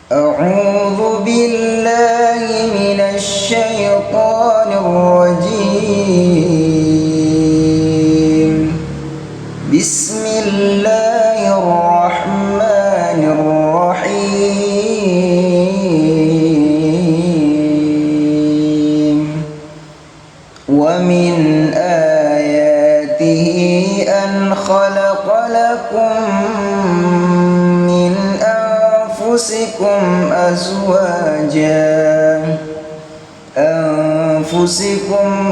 أعوذ بالله من الشيطان الرجيم بسم الله الرحمن الرحيم ومن آياته أن خلق لكم من أنفسكم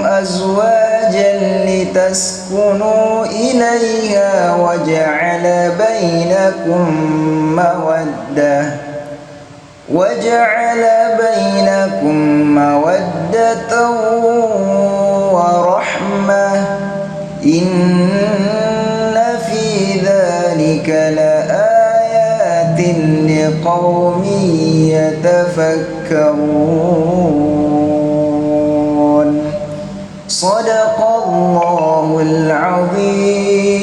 أزواجا لتسكنوا إليها وجعل بينكم مودة ورحمة إن في ذلك لآيات لقوم يتفكرون صدق الله العظيم.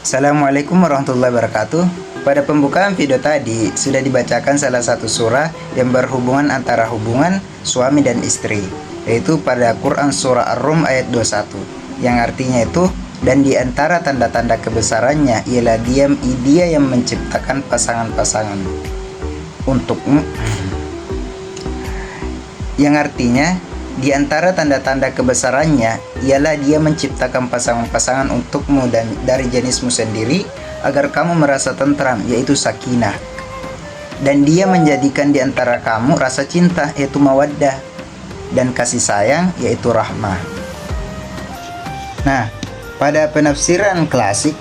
Assalamualaikum warahmatullahi wabarakatuh. Pada pembukaan video tadi sudah dibacakan salah satu surah yang berhubungan antara hubungan suami dan istri, yaitu pada Quran surah Ar-Rum ayat 21, yang artinya itu, dan di antara tanda-tanda kebesarannya ialah dia yang menciptakan pasangan-pasangan untukmu, yang artinya di antara tanda-tanda kebesarannya ialah dia menciptakan pasangan-pasangan untukmu dan dari jenismu sendiri agar kamu merasa tentram, yaitu sakinah, dan dia menjadikan di antara kamu rasa cinta, yaitu mawaddah, dan kasih sayang, yaitu rahmah. Nah, pada penafsiran klasik,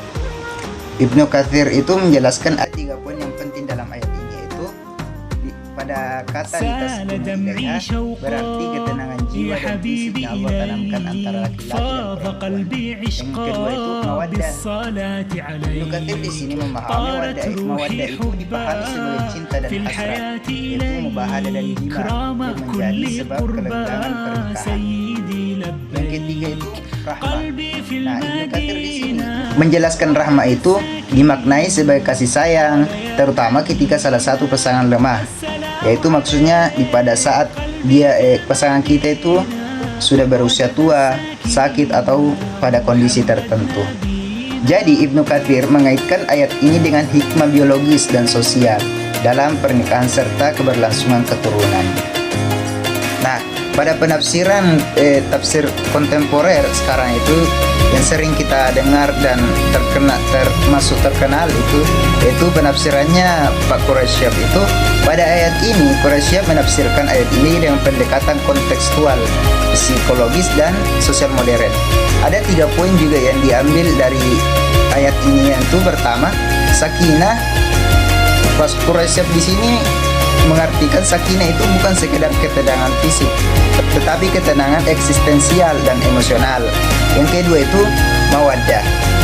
Ibnu Katsir itu menjelaskan ada 3 poin yang penting dalam ayat ini, yaitu pada kata litaskunu ilaiha berarti ketenangan jiwa dan fisik yang Allah tanamkan antara laki-laki dan perempuan. Yang kedua itu mawaddah. Ibnu Katsir di sini memahami mawaddah itu dipahami sebagai cinta dan hasrat, yaitu mubahadah dan jima yang menjadi sebab kelanggengan pernikahan. Yang ketiga itu rahmah. Nah, Ibnu Katsir di sini menjelaskan rahmah itu dimaknai sebagai kasih sayang, terutama ketika salah satu pasangan lemah, yaitu maksudnya pada saat pasangan kita itu sudah berusia tua, sakit, atau pada kondisi tertentu. Jadi Ibnu Katsir mengaitkan ayat ini dengan hikmah biologis dan sosial dalam pernikahan serta keberlangsungan keturunan. Nah, pada penafsiran tafsir kontemporer sekarang itu yang sering kita dengar dan terkenal itu, yaitu penafsirannya Pak Quraisyab itu. Pada ayat ini Quraisyab menafsirkan ayat ini dengan pendekatan kontekstual, psikologis, dan sosial modern. Ada 3 poin juga yang diambil dari ayat ini, yaitu pertama, sakinah. Pas Quraisyab di sini mengartikan sakinah itu bukan sekedar ketenangan fisik, tetapi ketenangan eksistensial dan emosional. Yang kedua itu mawaddah.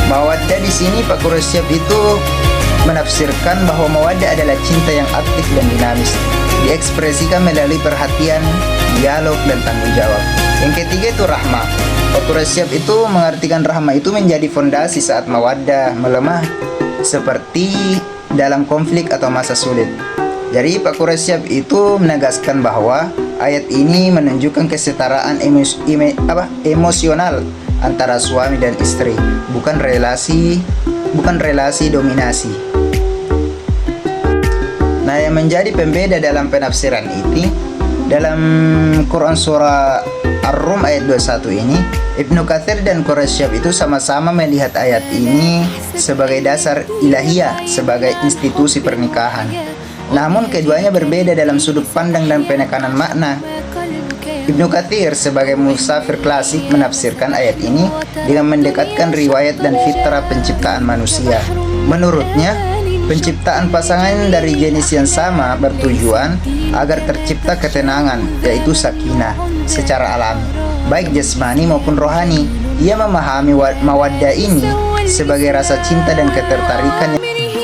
Mawaddah di sini Pak Quraisyab itu menafsirkan bahwa mawaddah adalah cinta yang aktif dan dinamis, diekspresikan melalui perhatian, dialog, dan tanggung jawab. Yang ketiga itu rahmah. Pak Quraisyab itu mengartikan rahmah itu menjadi fondasi saat mawaddah melemah, seperti dalam konflik atau masa sulit. Jadi Pak Quraisyab itu menegaskan bahwa ayat ini menunjukkan kesetaraan emosional antara suami dan istri, bukan relasi dominasi. Nah, yang menjadi pembeda dalam penafsiran ini, dalam Quran surah Ar-Rum ayat 21 ini, Ibnu Katsir dan Quraisyab itu sama-sama melihat ayat ini sebagai dasar ilahiyah sebagai institusi pernikahan. Namun keduanya berbeda dalam sudut pandang dan penekanan makna. Ibnu Katsir sebagai musafir klasik menafsirkan ayat ini dengan mendekatkan riwayat dan fitrah penciptaan manusia. Menurutnya, penciptaan pasangan dari jenis yang sama bertujuan agar tercipta ketenangan, yaitu sakinah, secara alami, baik jasmani maupun rohani. Ia memahami mawaddah ini sebagai rasa cinta dan ketertarikan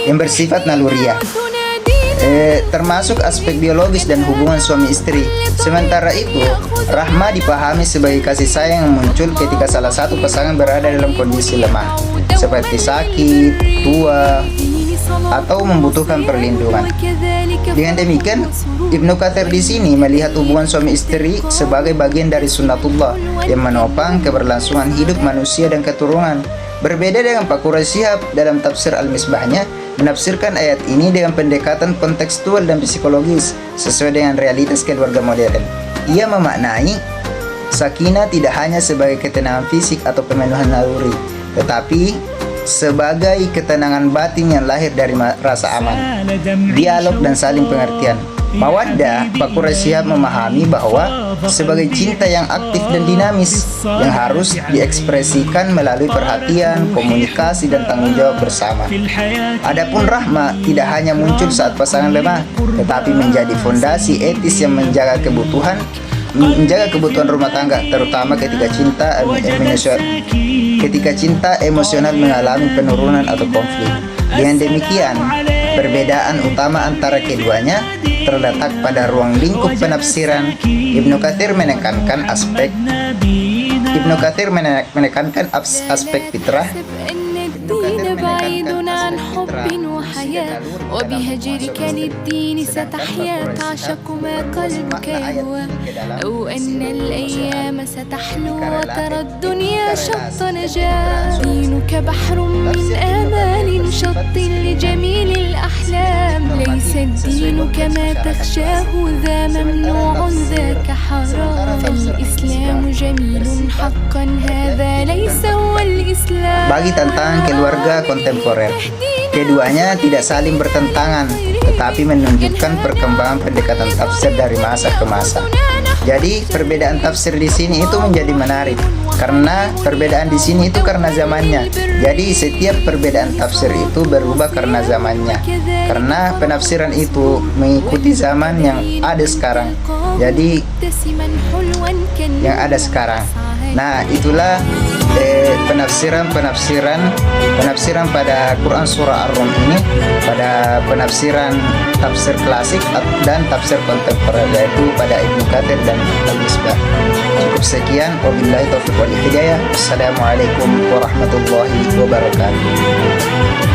yang bersifat naluriah, termasuk aspek biologis dan hubungan suami istri. Sementara itu, rahmah dipahami sebagai kasih sayang yang muncul ketika salah satu pasangan berada dalam kondisi lemah, seperti sakit, tua, atau membutuhkan perlindungan. Dengan demikian, Ibnu Katsir di sini melihat hubungan suami istri sebagai bagian dari sunnatullah yang menopang keberlangsungan hidup manusia dan keturunan. Berbeda dengan Pak Quraish Shihab dalam tafsir Al-Misbahnya, menafsirkan ayat ini dengan pendekatan kontekstual dan psikologis sesuai dengan realitas keluarga modern. Ia memaknai sakinah tidak hanya sebagai ketenangan fisik atau pemenuhan naluri, tetapi sebagai ketenangan batin yang lahir dari rasa aman, dialog dan saling pengertian. Mawaddah, Pak Quraish Shihab memahami bahwa sebagai cinta yang aktif dan dinamis yang harus diekspresikan melalui perhatian, komunikasi, dan tanggung jawab bersama. Adapun rahma tidak hanya muncul saat pasangan lemah, tetapi menjadi fondasi etis yang menjaga kebutuhan rumah tangga, terutama ketika cinta emosional mengalami penurunan atau konflik. Dengan demikian, perbedaan utama antara keduanya terletak pada ruang lingkup penafsiran. Ibnu Katsir menekankan aspek fitrah. الدين بعيد عن حب وحياة وبهجرك للدين ستحيا تعشق ما قلبك يهوى أو أن الأيام ستحلو وترى الدنيا شط نجاة دينك بحر من آمال شط لجميل الأحلام ليس الدين كما تخشاه ذا ممنوع ذاك حرام فالإسلام جميل حقا هذا ليس هو الإسلام. Bagi tantangan keluarga kontemporer, keduanya tidak saling bertentangan, tetapi menunjukkan perkembangan pendekatan tafsir dari masa ke masa. Jadi perbedaan tafsir di sini itu menjadi menarik karena perbedaan di sini itu karena zamannya. Jadi setiap perbedaan tafsir itu berubah karena zamannya. Karena penafsiran itu mengikuti zaman yang ada sekarang. Jadi yang ada sekarang. Nah, itulah penafsiran pada Quran surah Ar-Rum ini, pada tafsir klasik dan tafsir kontemporer, yaitu pada Ibnu Katsir dan Al-Misbah. Cukup sekian, wabillahi taufiq wal hidayah. Assalamualaikum warahmatullahi wabarakatuh.